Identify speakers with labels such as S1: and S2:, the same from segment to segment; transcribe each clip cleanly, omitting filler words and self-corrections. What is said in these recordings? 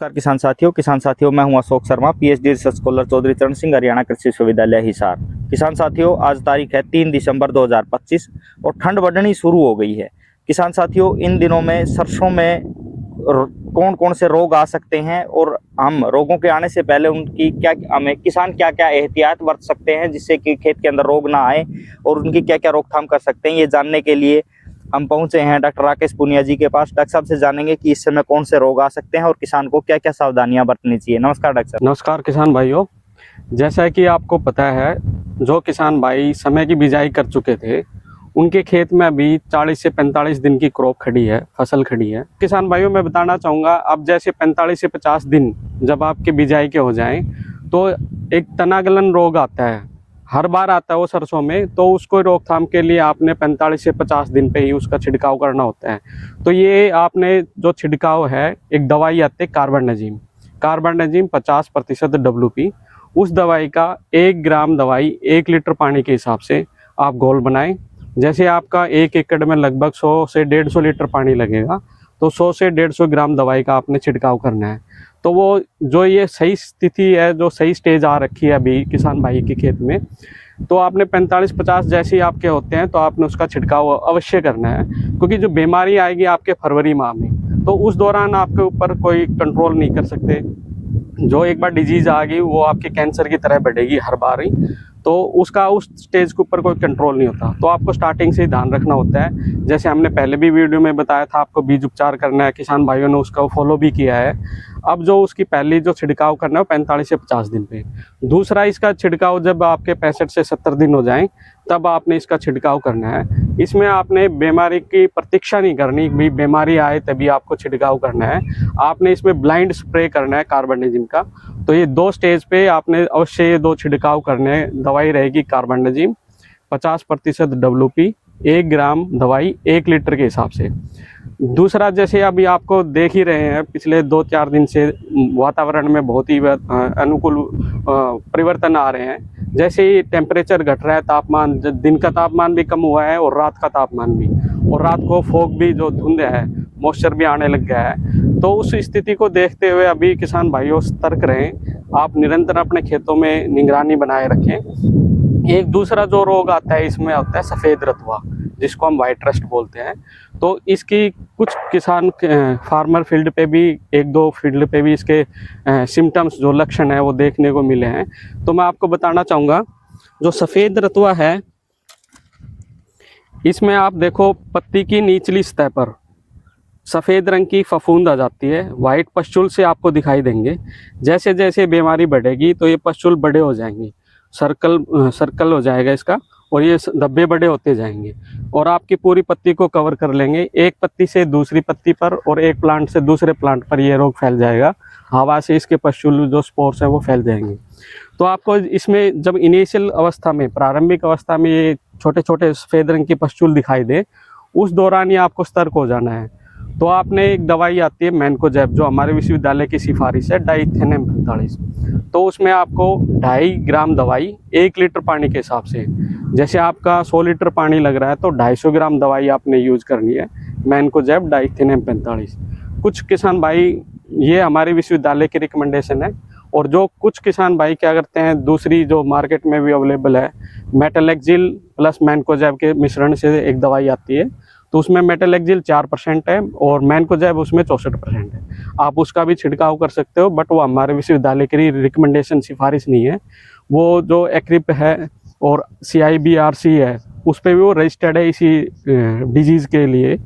S1: नमस्कार किसान साथियों मैं हूं Ashok Sharma, PhD research scholar Chaudhary Charan Singh, Haryana कृषि विश्वविद्यालय हिसार। किसान साथियों, आज तारीख है 3 दिसंबर 2025 और ठंड बढ़नी शुरू हो गई है। किसान साथियों, इन दिनों में सरसों में कौन कौन से रोग आ सकते हैं और हम रोगों के आने से पहले उनकी क्या हमें किसान क्या क्या एहतियात बरत सकते हैं जिससे कि खेत के अंदर रोग ना आए और उनकी क्या क्या रोकथाम कर सकते हैं, ये जानने के लिए हम पहुंचे हैं डॉक्टर राकेश पुनिया जी के पास। डॉक्टर साहब से जानेंगे कि इस समय कौन से रोग आ सकते हैं और किसान को क्या क्या सावधानियां बरतनी चाहिए। नमस्कार डॉक्टर साहब।
S2: नमस्कार किसान भाइयों, जैसा कि आपको पता है, जो किसान भाई समय की बिजाई कर चुके थे उनके खेत में अभी 40 से 45 दिन की क्रॉप खड़ी है, फसल खड़ी है। किसान भाइयों, मैं बताना चाहूँगा, अब जैसे 45 से 50 दिन जब आपके बिजाई के हो जाएं तो एक तनागलन रोग आता है, हर बार आता है वो सरसों में। तो उसको रोकथाम के लिए आपने 45 से 50 दिन पे ही उसका छिड़काव करना होता है। तो ये आपने जो छिड़काव है, एक दवाई आती है कार्बनडाजिम 50% WP, उस दवाई का 1 ग्राम दवाई 1 लीटर पानी के हिसाब से आप घोल बनाएं। जैसे आपका 1 एकड़ में लगभग 100 से 150 लीटर पानी लगेगा, तो 100 से 150 ग्राम दवाई का आपने छिड़काव करना है। तो वो जो ये सही स्थिति है, जो सही स्टेज आ रखी है अभी किसान भाई के खेत में, तो आपने 45-50 जैसे ही आपके होते हैं तो आपने उसका छिड़काव अवश्य करना है। क्योंकि जो बीमारी आएगी आपके फरवरी माह में, तो उस दौरान आपके ऊपर कोई कंट्रोल नहीं कर सकते। जो एक बार डिजीज़ आ गई वो आपके कैंसर की तरह बढ़ेगी हर बार ही, तो उसका उस स्टेज के ऊपर कोई कंट्रोल नहीं होता। तो आपको स्टार्टिंग से ही ध्यान रखना होता है। जैसे हमने पहले भी वीडियो में बताया था, आपको बीज उपचार करना है, किसान भाइयों ने उसका फॉलो भी किया है। अब जो उसकी पहली जो छिड़काव करना है वो 45 से 50 दिन पे। दूसरा, इसका छिड़काव जब आपके 65 से 70 दिन हो जाएं तब आपने इसका छिड़काव करना है। इसमें आपने बीमारी की प्रतीक्षा नहीं करनी, भाई बीमारी आए तभी आपको छिड़काव करना है। आपने इसमें ब्लाइंड स्प्रे करना है कार्बनडाजिम का। तो ये 2 स्टेज पे आपने अवश्य ये 2 छिड़काव करने हैं। दवाई रहेगी कार्बनडाजिम 50% WP, 1 ग्राम दवाई 1 लीटर के हिसाब से। दूसरा, जैसे अभी आपको देख ही रहे हैं, पिछले 2-4 दिन से वातावरण में बहुत ही अनुकूल परिवर्तन आ रहे हैं। जैसे ही टेम्परेचर घट रहा है, तापमान, दिन का तापमान भी कम हुआ है और रात का तापमान भी, और रात को फॉग भी, जो धुंध है, मॉइस्चर भी आने लग गया है। तो उस स्थिति को देखते हुए अभी किसान भाइयों सतर्क रहें। आप निरंतर अपने खेतों में निगरानी बनाए रखें। एक दूसरा जो रोग आता है इसमें होता है सफ़ेद रतुआ, जिसको हम वाइट रस्ट बोलते हैं। तो इसकी कुछ किसान फार्मर फील्ड पे भी, 1-2 फील्ड पे भी इसके सिम्टम्स, जो लक्षण है वो देखने को मिले हैं। तो मैं आपको बताना चाहूँगा, जो सफ़ेद रतुआ है इसमें आप देखो, पत्ती की निचली सतह पर सफ़ेद रंग की फफूंद आ जाती है, वाइट पस्चुल से आपको दिखाई देंगे। जैसे जैसे बीमारी बढ़ेगी तो ये पस्चुल बड़े हो जाएंगे, सर्कल हो जाएगा इसका, और ये धब्बे बड़े होते जाएंगे और आपकी पूरी पत्ती को कवर कर लेंगे। एक पत्ती से दूसरी पत्ती पर और एक प्लांट से दूसरे प्लांट पर ये रोग फैल जाएगा। हवा से इसके पस्चुल, जो स्पोर्स हैं, वो फैल जाएंगे। तो आपको इसमें जब इनिशियल अवस्था में, प्रारंभिक अवस्था में ये छोटे छोटे सफ़ेद रंग की पस्चुल दिखाई दे, उस दौरान ही आपको सतर्क हो जाना है। तो आपने एक दवाई आती है मैनकोजेब, जो हमारे विश्वविद्यालय की सिफारिश है, डाइथेनेम 45। तो उसमें आपको 2.5 ग्राम दवाई 1 लीटर पानी के हिसाब से, जैसे आपका 100 लीटर पानी लग रहा है तो 250 ग्राम दवाई आपने यूज़ करनी है, मैनकोजेब डाइथेनेम 45। कुछ किसान भाई, ये हमारे विश्वविद्यालय की रिकमेंडेशन है, और जो कुछ किसान भाई क्या करते हैं, दूसरी जो मार्केट में भी अवेलेबल है, मेटलेक्जिल प्लस मैनकोजेब के मिश्रण से एक दवाई आती है। तो उसमें मेटलेक्जिल 4% है और मैनकोजेब उसमें 64% है। आप उसका भी छिड़काव कर सकते हो, बट वो हमारे विश्वविद्यालय की रिकमेंडेशन, सिफारिश नहीं है। वो जो एक्रिप है और CIBRC है, उस पर भी वो रजिस्टर्ड है इसी डिजीज़ के लिए,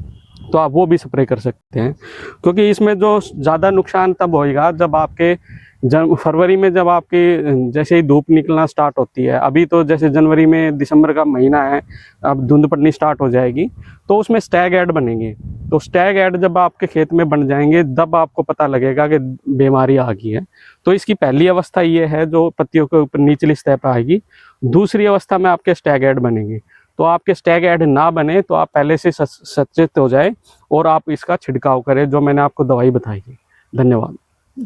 S2: तो आप वो भी स्प्रे कर सकते हैं। क्योंकि इसमें जो ज़्यादा नुकसान तब होएगा जब आपके फरवरी में, जब आपकी जैसे ही धूप निकलना स्टार्ट होती है। अभी तो जैसे जनवरी में, दिसंबर का महीना है, अब धुंध पड़नी स्टार्ट हो जाएगी, तो उसमें स्टैग ऐड बनेंगे। तो स्टैग ऐड जब आपके खेत में बन जाएंगे तब आपको पता लगेगा कि बीमारी आ गई है। तो इसकी पहली अवस्था ये है जो पत्तियों के ऊपर निचली सतह पर आएगी। दूसरी अवस्था में आपके स्टैग ऐड बनेंगे। तो आपके स्टैग ऐड ना बने तो आप पहले से सचेत हो जाए और आप इसका छिड़काव करें, जो मैंने आपको दवाई बताई है। धन्यवाद।